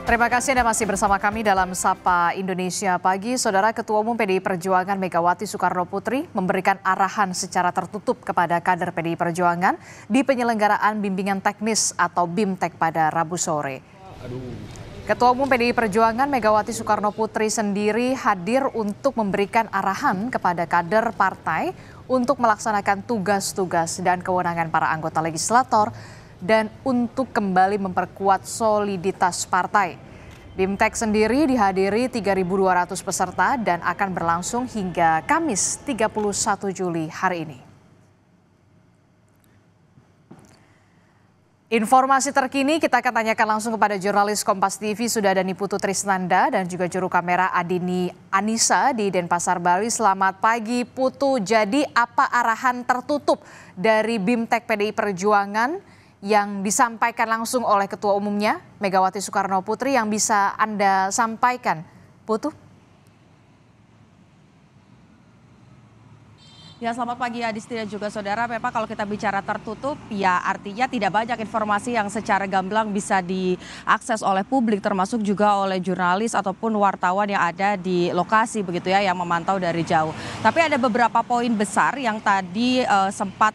Terima kasih Anda masih bersama kami dalam Sapa Indonesia Pagi. Saudara Ketua Umum PDI Perjuangan Megawati Soekarno Putri memberikan arahan secara tertutup kepada kader PDI Perjuangan di penyelenggaraan bimbingan teknis atau BIMTEK pada Rabu sore. Ketua Umum PDI Perjuangan Megawati Soekarno Putri sendiri hadir untuk memberikan arahan kepada kader partai untuk melaksanakan tugas-tugas dan kewenangan para anggota legislator dan untuk kembali memperkuat soliditas partai. BIMTEK sendiri dihadiri 3.200 peserta dan akan berlangsung hingga Kamis 31 Juli hari ini. Informasi terkini kita akan tanyakan langsung kepada jurnalis Kompas TV sudah ada Niputu Trisnanda dan juga juru kamera Adini Anissa di Denpasar, Bali. Selamat pagi Putu, jadi apa arahan tertutup dari BIMTEK PDI Perjuangan yang disampaikan langsung oleh Ketua Umumnya Megawati Soekarno Putri yang bisa Anda sampaikan, Putu? Ya, selamat pagi Adisti dan juga saudara. Memang kalau kita bicara tertutup, ya artinya tidak banyak informasi yang secara gamblang bisa diakses oleh publik, termasuk juga oleh jurnalis ataupun wartawan yang ada di lokasi begitu ya, yang memantau dari jauh. Tapi ada beberapa poin besar yang tadi sempat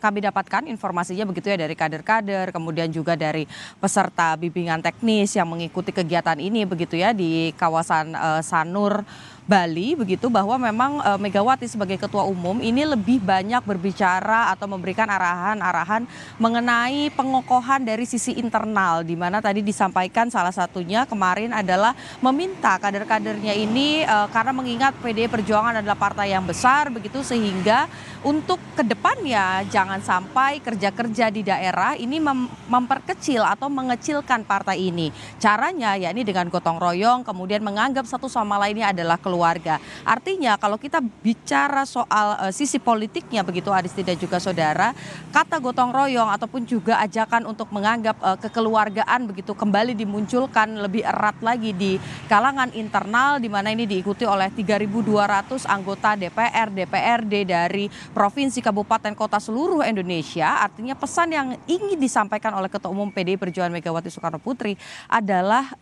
kami dapatkan informasinya begitu ya dari kader-kader, kemudian juga dari peserta bimbingan teknis yang mengikuti kegiatan ini begitu ya di kawasan Sanur, Bali begitu, bahwa memang Megawati sebagai Ketua Umum ini lebih banyak berbicara atau memberikan arahan-arahan mengenai pengokohan dari sisi internal, di mana tadi disampaikan salah satunya kemarin adalah meminta kader-kadernya ini karena mengingat PDI Perjuangan adalah partai yang besar begitu, sehingga untuk kedepannya jangan sampai kerja-kerja di daerah ini memperkecil atau mengecilkan partai ini. Caranya ya ini dengan gotong royong, kemudian menganggap satu sama lainnya adalah keluarga. Artinya kalau kita bicara soal sisi politiknya begitu Adisti dan juga saudara, kata gotong royong ataupun juga ajakan untuk menganggap kekeluargaan begitu kembali dimunculkan lebih erat lagi di kalangan internal, di mana ini diikuti oleh 3.200 anggota DPR, DPRD dari provinsi, kabupaten, kota seluruh Indonesia. Artinya pesan yang ingin disampaikan oleh Ketua Umum PDI Perjuangan Megawati Soekarno Putri adalah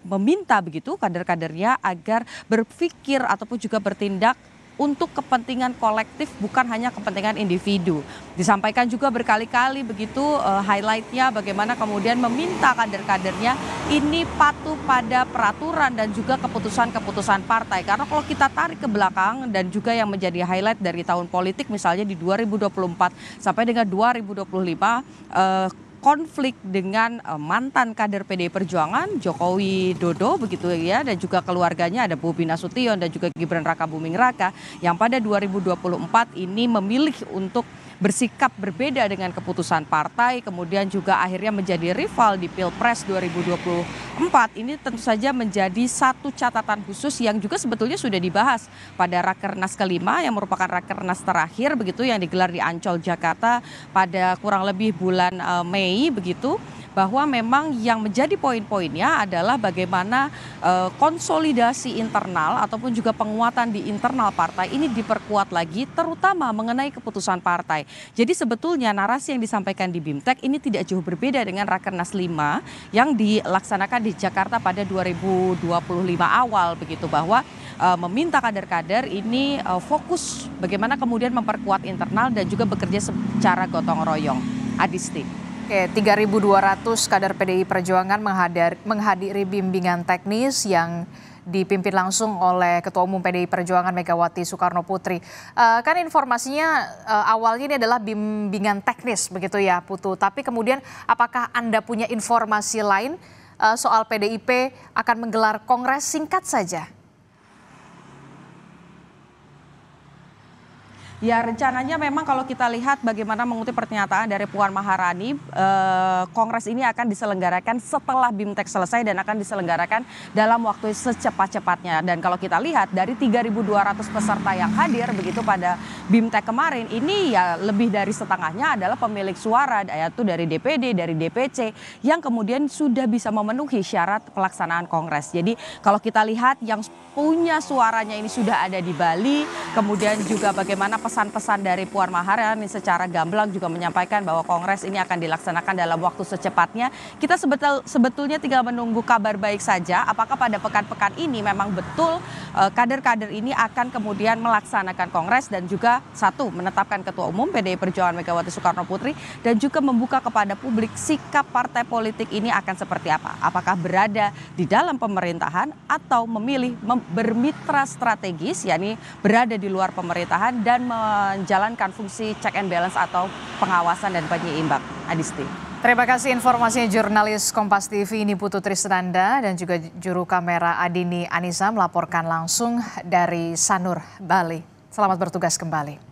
meminta begitu kader-kadernya agar berpikir ataupun juga bertindak untuk kepentingan kolektif, bukan hanya kepentingan individu. Disampaikan juga berkali-kali begitu highlightnya bagaimana kemudian meminta kader-kadernya ini patuh pada peraturan dan juga keputusan-keputusan partai. Karena kalau kita tarik ke belakang dan juga yang menjadi highlight dari tahun politik misalnya di 2024 sampai dengan 2025, konflik dengan mantan kader PDI Perjuangan Jokowi Dodo begitu ya, dan juga keluarganya ada Bobi Nasution dan juga Gibran Rakabuming Raka yang pada 2024 ini memilih untuk bersikap berbeda dengan keputusan partai, kemudian juga akhirnya menjadi rival di Pilpres 2024. Ini tentu saja menjadi satu catatan khusus yang juga sebetulnya sudah dibahas pada Rakernas kelima yang merupakan Rakernas terakhir begitu yang digelar di Ancol, Jakarta pada kurang lebih bulan Mei begitu, bahwa memang yang menjadi poin-poinnya adalah bagaimana konsolidasi internal ataupun juga penguatan di internal partai ini diperkuat lagi, terutama mengenai keputusan partai. Jadi sebetulnya narasi yang disampaikan di BIMTEK ini tidak jauh berbeda dengan Rakernas 5 yang dilaksanakan di Jakarta pada 2025 awal begitu, bahwa meminta kader-kader ini fokus bagaimana kemudian memperkuat internal dan juga bekerja secara gotong royong. Adisti. Oke, 3.200 kader PDI Perjuangan menghadiri bimbingan teknis yang dipimpin langsung oleh Ketua Umum PDI Perjuangan Megawati Soekarno Putri. Kan informasinya awalnya ini adalah bimbingan teknis begitu ya Putu, tapi kemudian apakah Anda punya informasi lain soal PDIP akan menggelar kongres singkat saja? Ya, rencananya memang kalau kita lihat bagaimana mengutip pernyataan dari Puan Maharani, kongres ini akan diselenggarakan setelah BIMTEK selesai dan akan diselenggarakan dalam waktu secepat-cepatnya. Dan kalau kita lihat dari 3.200 peserta yang hadir begitu pada BIMTEK kemarin, ini ya lebih dari setengahnya adalah pemilik suara, yaitu dari DPD, dari DPC, yang kemudian sudah bisa memenuhi syarat pelaksanaan kongres. Jadi kalau kita lihat yang punya suaranya ini sudah ada di Bali, kemudian juga bagaimana pesan-pesan dari Puan Maharani secara gamblang juga menyampaikan bahwa Kongres ini akan dilaksanakan dalam waktu secepatnya. Kita sebetulnya tinggal menunggu kabar baik saja. Apakah pada pekan-pekan ini memang betul kader-kader ini akan kemudian melaksanakan Kongres dan juga satu menetapkan Ketua Umum PDI Perjuangan Megawati Soekarno Putri dan juga membuka kepada publik sikap partai politik ini akan seperti apa. Apakah berada di dalam pemerintahan atau memilih bermitra strategis, yakni berada di luar pemerintahan dan menjalankan fungsi check and balance atau pengawasan dan penyeimbang. Adisti. Terima kasih informasinya jurnalis Kompas TV Niputu Trisnanda dan juga juru kamera Adini Anissa melaporkan langsung dari Sanur, Bali. Selamat bertugas kembali.